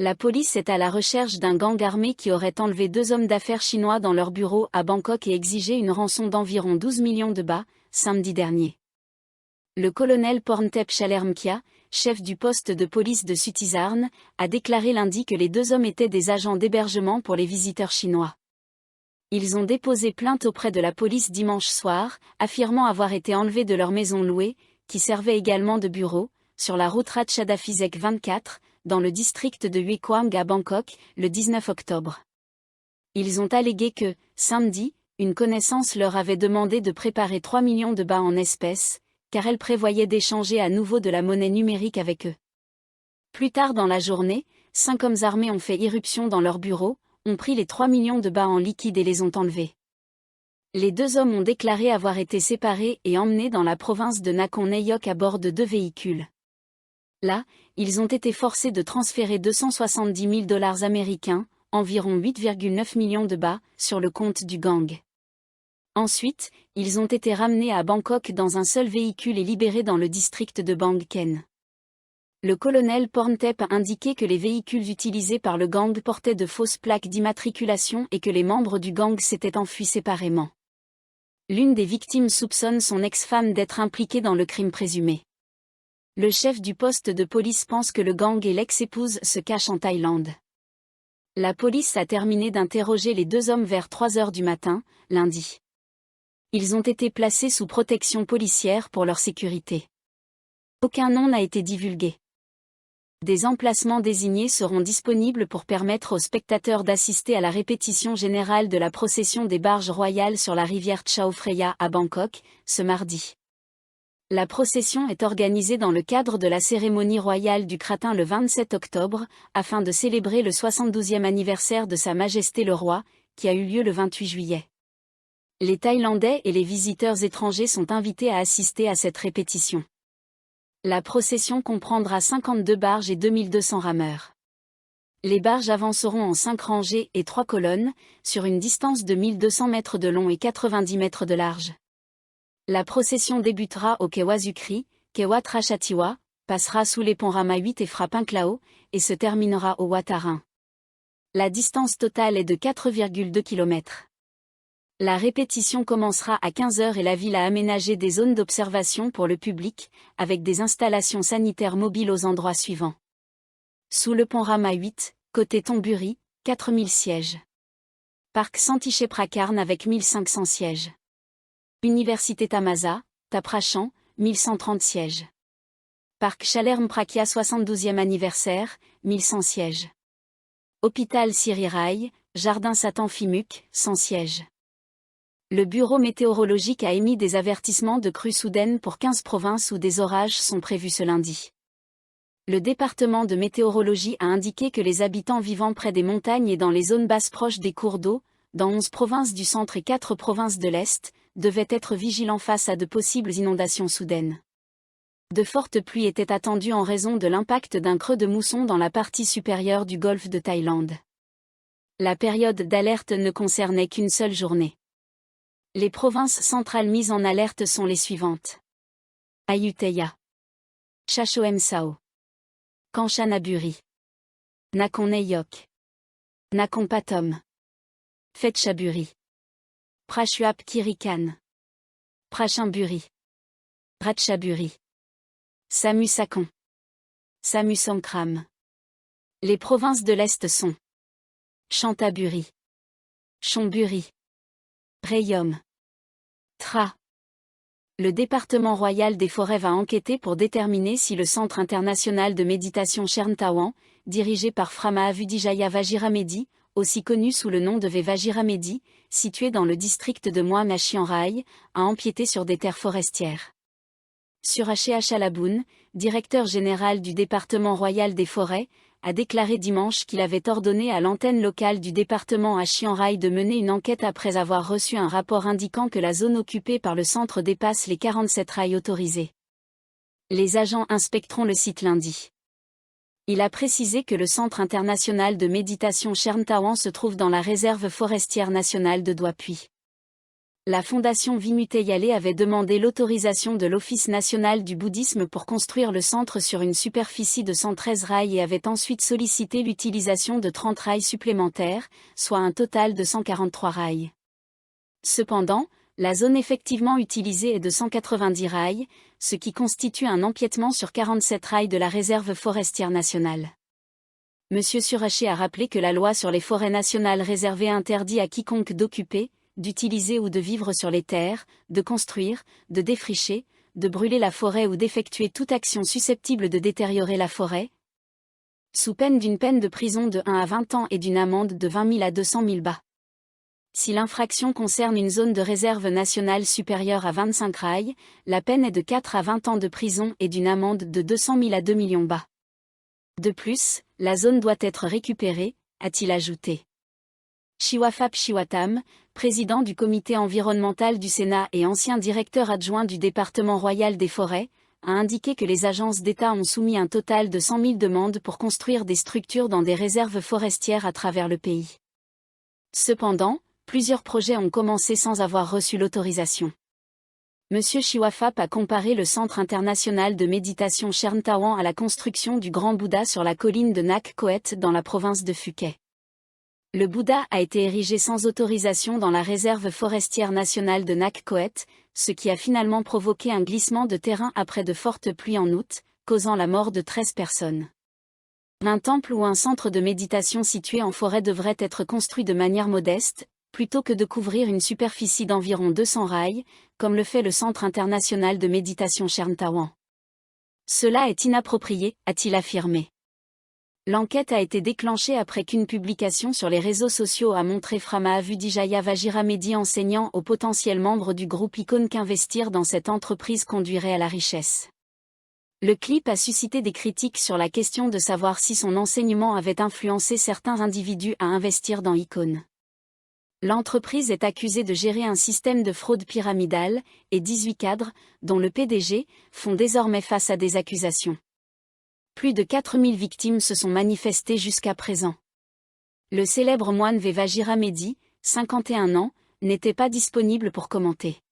La police est à la recherche d'un gang armé qui aurait enlevé 2 hommes d'affaires chinois dans leur bureau à Bangkok et exigé une rançon d'environ 12 millions de baht, samedi dernier. Le colonel Porntep Chalermkia, chef du poste de police de Sutizarn, a déclaré lundi que les 2 hommes étaient des agents d'hébergement pour les visiteurs chinois. Ils ont déposé plainte auprès de la police dimanche soir, affirmant avoir été enlevés de leur maison louée, qui servait également de bureau, sur la route Ratchadaphisek 24, dans le district de Huequang à Bangkok, le 19 octobre. Ils ont allégué que, samedi, une connaissance leur avait demandé de préparer 3 millions de bahts en espèces, car elle prévoyait d'échanger à nouveau de la monnaie numérique avec eux. Plus tard dans la journée, 5 hommes armés ont fait irruption dans leur bureau, ont pris les 3 millions de bahts en liquide et les ont enlevés. Les 2 hommes ont déclaré avoir été séparés et emmenés dans la province de Nakhon Nayok à bord de 2 véhicules. Là, ils ont été forcés de transférer 270 000 dollars américains, environ 8,9 millions de bahts, sur le compte du gang. Ensuite, ils ont été ramenés à Bangkok dans un seul véhicule et libérés dans le district de Bang Khen. Le colonel Porntep a indiqué que les véhicules utilisés par le gang portaient de fausses plaques d'immatriculation et que les membres du gang s'étaient enfuis séparément. L'une des victimes soupçonne son ex-femme d'être impliquée dans le crime présumé. Le chef du poste de police pense que le gang et l'ex-épouse se cachent en Thaïlande. La police a terminé d'interroger les 2 hommes vers 3 heures du matin, lundi. Ils ont été placés sous protection policière pour leur sécurité. Aucun nom n'a été divulgué. Des emplacements désignés seront disponibles pour permettre aux spectateurs d'assister à la répétition générale de la procession des barges royales sur la rivière Chao Phraya à Bangkok, ce mardi. La procession est organisée dans le cadre de la cérémonie royale du Kratin le 27 octobre, afin de célébrer le 72e anniversaire de Sa Majesté le Roi, qui a eu lieu le 28 juillet. Les Thaïlandais et les visiteurs étrangers sont invités à assister à cette répétition. La procession comprendra 52 barges et 2200 rameurs. Les barges avanceront en 5 rangées et 3 colonnes, sur une distance de 1200 mètres de long et 90 mètres de large. La procession débutera au Quai Wasukri, Quai Wat Ratchatiwa, passera sous les ponts Rama 8 et Phra-Panklao, et se terminera au Wat Arun. La distance totale est de 4,2 km. La répétition commencera à 15h et la ville a aménagé des zones d'observation pour le public, avec des installations sanitaires mobiles aux endroits suivants. Sous le pont Rama 8, côté Thonburi, 4000 sièges. Parc Santiché Prakarn avec 1500 sièges. Université Thammasat, Thap Pracham, 1130 sièges. Parc Chalerm Prakhya 72e anniversaire, 1100 sièges. Hôpital Siri Rai, Jardin Satan Phimuk, 100 sièges. Le bureau météorologique a émis des avertissements de crues soudaines pour 15 provinces où des orages sont prévus ce lundi. Le département de météorologie a indiqué que les habitants vivant près des montagnes et dans les zones basses proches des cours d'eau, dans 11 provinces du centre et 4 provinces de l'Est, devaient être vigilants face à de possibles inondations soudaines. De fortes pluies étaient attendues en raison de l'impact d'un creux de mousson dans la partie supérieure du golfe de Thaïlande. La période d'alerte ne concernait qu'une seule journée. Les provinces centrales mises en alerte sont les suivantes. Ayutthaya, Chachoem Sao, Kanchanaburi, Nakhon Nayok, Nakhon Pathom, Phetchaburi, Prachuap Khiri Khan, Prachinburi, Ratchaburi, Samut Sakhon, Samut Songkhram. Les provinces de l'Est sont Chantaburi, Chonburi, Rayom, Tra. Le département royal des forêts va enquêter pour déterminer si le Centre international de méditation Cherntawan, dirigé par Frama Vudijaya Vajiramedi, aussi connu sous le nom de Vajiramedi, situé dans le district de Muam à Chiang Rai, a empiété sur des terres forestières. Surachea Chalaboun, directeur général du département royal des forêts, a déclaré dimanche qu'il avait ordonné à l'antenne locale du département à Chiang Rai de mener une enquête après avoir reçu un rapport indiquant que la zone occupée par le centre dépasse les 47 rails autorisés. Les agents inspecteront le site lundi. Il a précisé que le Centre international de méditation Cherntawan se trouve dans la réserve forestière nationale de Doi Pui. la fondation Vimuteyale avait demandé l'autorisation de l'Office national du bouddhisme pour construire le centre sur une superficie de 113 rails et avait ensuite sollicité l'utilisation de 30 rails supplémentaires, soit un total de 143 rails. Cependant, la zone effectivement utilisée est de 190 rails, ce qui constitue un empiètement sur 47 rails de la réserve forestière nationale. M. Suraché a rappelé que la loi sur les forêts nationales réservées interdit à quiconque d'occuper, d'utiliser ou de vivre sur les terres, de construire, de défricher, de brûler la forêt ou d'effectuer toute action susceptible de détériorer la forêt, sous peine d'une peine de prison de 1 à 20 ans et d'une amende de 20 000 à 200 000 bahts. Si l'infraction concerne une zone de réserve nationale supérieure à 25 rails, la peine est de 4 à 20 ans de prison et d'une amende de 200 000 à 2 millions bahts. De plus, la zone doit être récupérée, a-t-il ajouté. Chiwafap Chiwatam, président du comité environnemental du Sénat et ancien directeur adjoint du département royal des forêts, a indiqué que les agences d'État ont soumis un total de 100 000 demandes pour construire des structures dans des réserves forestières à travers le pays. Cependant, plusieurs projets ont commencé sans avoir reçu l'autorisation. M. Chiwafap a comparé le Centre international de méditation Cherntawan à la construction du Grand Bouddha sur la colline de Nak Koet dans la province de Phuket. Le Bouddha a été érigé sans autorisation dans la réserve forestière nationale de Nak Koet, ce qui a finalement provoqué un glissement de terrain après de fortes pluies en août, causant la mort de 13 personnes. Un temple ou un centre de méditation situé en forêt devrait être construit de manière modeste, plutôt que de couvrir une superficie d'environ 200 rails, comme le fait le Centre international de méditation Cherntawan. Cela est inapproprié, a-t-il affirmé. L'enquête a été déclenchée après qu'une publication sur les réseaux sociaux a montré Frama Vudijaya Vajiramedi enseignant aux potentiels membres du groupe Icône qu'investir dans cette entreprise conduirait à la richesse. Le clip a suscité des critiques sur la question de savoir si son enseignement avait influencé certains individus à investir dans Icône. L'entreprise est accusée de gérer un système de fraude pyramidale, et 18 cadres, dont le PDG, font désormais face à des accusations. Plus de 4000 victimes se sont manifestées jusqu'à présent. Le célèbre moine Vajiramedi, 51 ans, n'était pas disponible pour commenter.